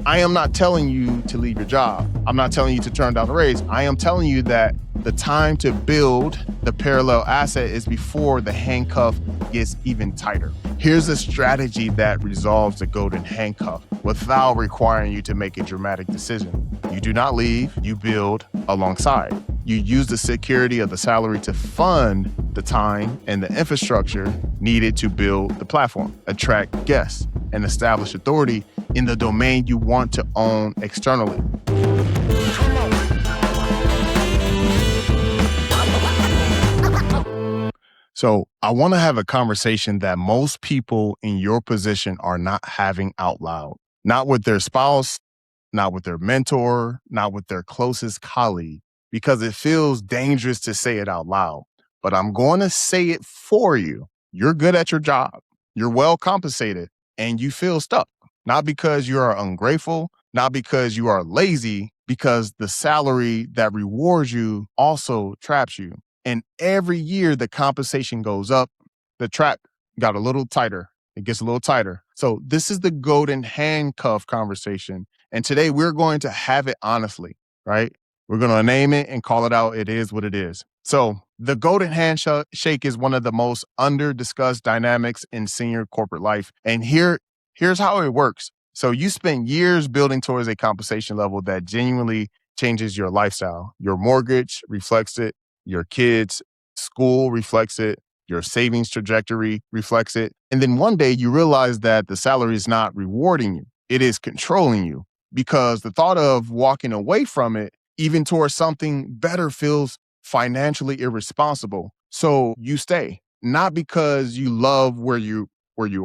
I am not telling you to leave your job. I'm not telling you to turn down the raise. I am telling you that the time to build the parallel asset is before the handcuff gets even tighter. Here's a strategy that resolves the golden handcuff without requiring you to make a dramatic decision. You do not leave, you build alongside. You use the security of the salary to fund the time and the infrastructure needed to build the platform, attract guests, and establish authority in the domain you want to own externally. So I want to have a conversation that most people in your position are not having out loud, not with their spouse, not with their mentor, not with their closest colleague, because it feels dangerous to say it out loud. But I'm going to say it for you. You're good at your job. You're well compensated and you feel stuck, not because you are ungrateful, not because you are lazy, because the salary that rewards you also traps you. And every year the compensation goes up, the trap got a little tighter. It gets a little tighter. So this is the golden handcuff conversation. And today we're going to have it honestly, right? We're going to name it and call it out. It is what it is. So the golden handshake is one of the most under-discussed dynamics in senior corporate life. And here's how it works. So you spend years building towards a compensation level that genuinely changes your lifestyle. Your mortgage reflects it. Your kids' school reflects it. Your savings trajectory reflects it. And then one day you realize that the salary is not rewarding you. It is controlling you because the thought of walking away from it, even towards something better, feels financially irresponsible. So you stay, not because you love where you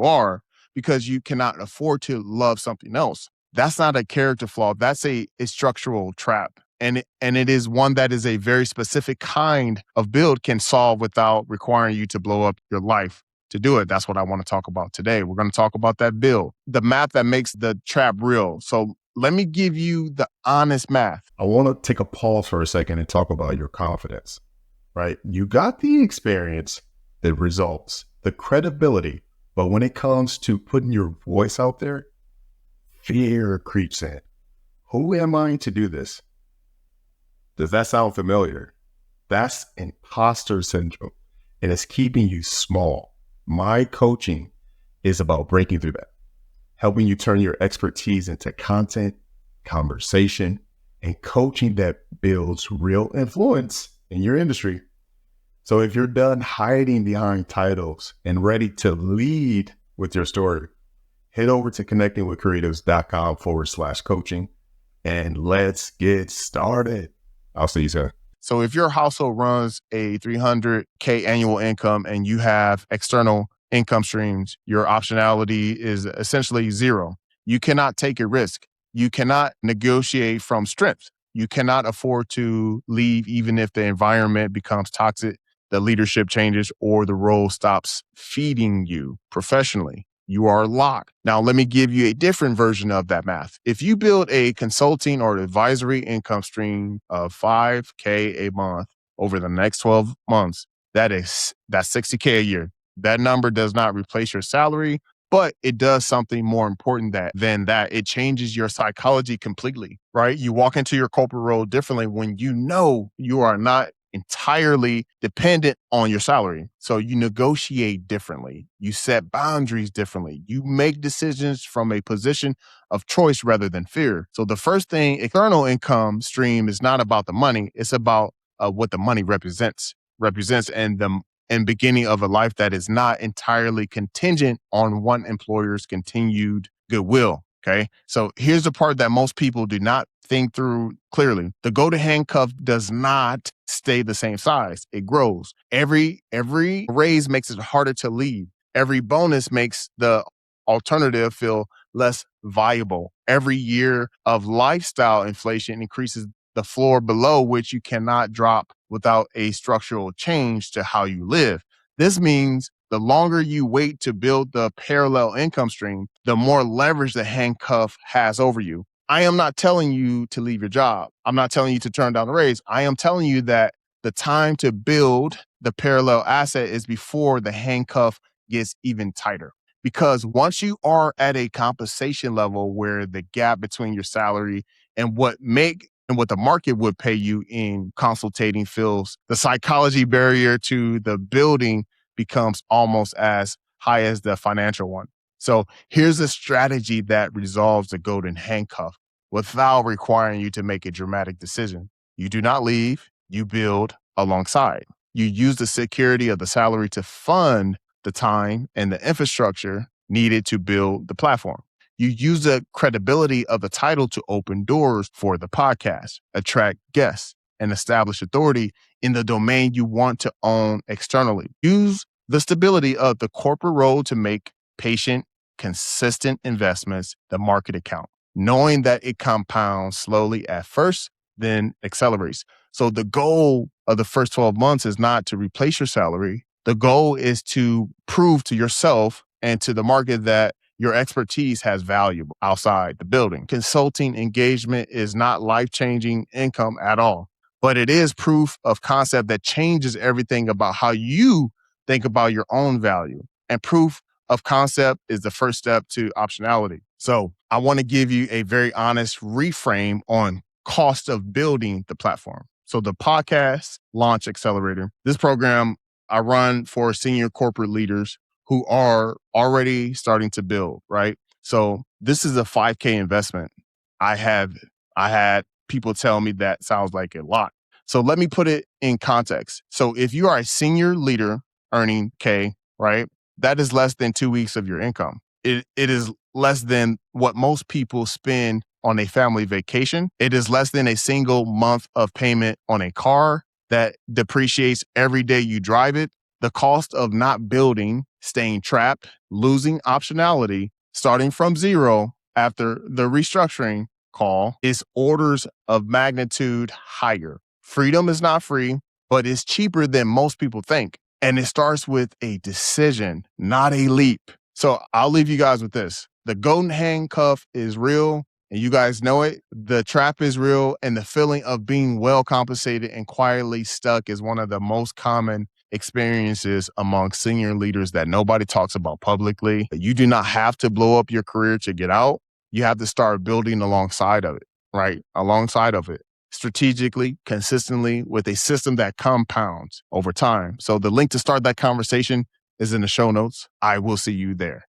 are, because you cannot afford to love something else. That's not a character flaw. That's a structural trap. And it is one that is a very specific kind of build can solve without requiring you to blow up your life to do it. That's what I want to talk about today. We're going to talk about that build, the math that makes the trap real. So let me give you the honest math. I want to take a pause for a second and talk about your confidence, right? You got the experience, the results, the credibility, but when it comes to putting your voice out there, fear creeps in. Who am I to do this? Does that sound familiar? That's imposter syndrome, and it's keeping you small. My coaching is about breaking through that, helping you turn your expertise into content, conversation, and coaching that builds real influence in your industry. So if you're done hiding behind titles and ready to lead with your story, head over to connectingwithcreatives.com/coaching and let's get started. I'll see you soon. So if your household runs a $300K annual income and you have external income streams, your optionality is essentially zero. You cannot take a risk. You cannot negotiate from strength. You cannot afford to leave even if the environment becomes toxic, the leadership changes, or the role stops feeding you professionally. You are locked. Now, let me give you a different version of that math. If you build a consulting or advisory income stream of $5K a month over the next 12 months, that's $60K a year. That number does not replace your salary, but it does something more important than that. It changes your psychology completely, right? You walk into your corporate role differently when you know you are not entirely dependent on your salary. So you negotiate differently. You set boundaries differently. You make decisions from a position of choice rather than fear. So the first thing, external income stream is not about the money. It's about what the money represents and the beginning of a life that is not entirely contingent on one employer's continued goodwill. Okay. So here's the part that most people do not think through clearly. The golden handcuff does not stay the same size. It grows. Every raise makes it harder to leave. Every bonus makes the alternative feel less viable. Every year of lifestyle inflation increases the floor below which you cannot drop without a structural change to how you live. This means the longer you wait to build the parallel income stream, the more leverage the handcuff has over you. I am not telling you to leave your job. I'm not telling you to turn down the raise. I am telling you that the time to build the parallel asset is before the handcuff gets even tighter. Because once you are at a compensation level where the gap between your salary and what the market would pay you in consultating fields, the psychology barrier to the building becomes almost as high as the financial one. So here's a strategy that resolves the golden handcuff without requiring you to make a dramatic decision. You do not leave, you build alongside. You use the security of the salary to fund the time and the infrastructure needed to build the platform. You use the credibility of the title to open doors for the podcast, attract guests, and establish authority in the domain you want to own externally. Use the stability of the corporate role to make patient, consistent investments the market account, knowing that it compounds slowly at first, then accelerates. So the goal of the first 12 months is not to replace your salary. The goal is to prove to yourself and to the market that your expertise has value outside the building. Consulting engagement is not life-changing income at all, but it is proof of concept that changes everything about how you think about your own value. And proof of concept is the first step to optionality. So I want to give you a very honest reframe on cost of building the platform. So the podcast launch accelerator, this program I run for senior corporate leaders who are already starting to build, right? So this is a 5K investment. I had people tell me that sounds like a lot. So let me put it in context. So if you are a senior leader earning K, right? That is less than 2 weeks of your income. It is less than what most people spend on a family vacation. It is less than a single month of payment on a car that depreciates every day you drive it. The cost of not building, staying trapped, losing optionality, starting from zero after the restructuring call is orders of magnitude higher. Freedom is not free, but it's cheaper than most people think. And it starts with a decision, not a leap. So I'll leave you guys with this. The golden handcuff is real, and you guys know it. The trap is real, and the feeling of being well compensated and quietly stuck is one of the most common experiences among senior leaders that nobody talks about publicly. You do not have to blow up your career to get out. You have to start building alongside of it, right? Alongside of it, strategically, consistently, with a system that compounds over time. So the link to start that conversation is in the show notes. I will see you there.